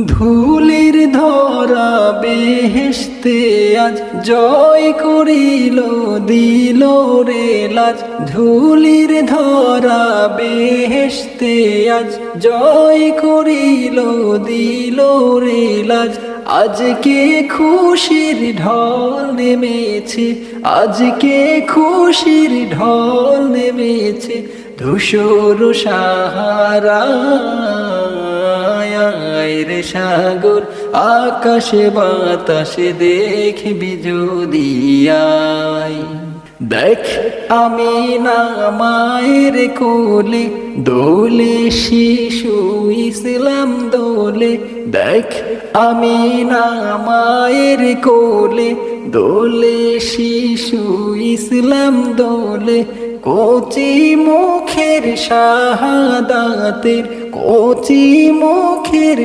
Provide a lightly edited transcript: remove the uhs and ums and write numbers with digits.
ধুলির ধরা বেহেশতে আজ জয় করিল দিল রে লাজ। ধুলির ধরা বেহেশতে আজ জয় করিল দিল রে লাজ। আজকে খুশির ঢল নেমেছে, আজকে খুশির ঢল নেমেছে ধূসর সাহারায় রে সাগর আকাশে বাতাসে দেখবি যদি আয়। দেখ আমিনা মায়ের কোলে দোলে শিশু ইসলাম দোলে। দেখ আমিনা মায়ের কোলে দোলে শিশু ইসলাম দোলে। কচি মুখের শাহাদাতের, কচি মুখের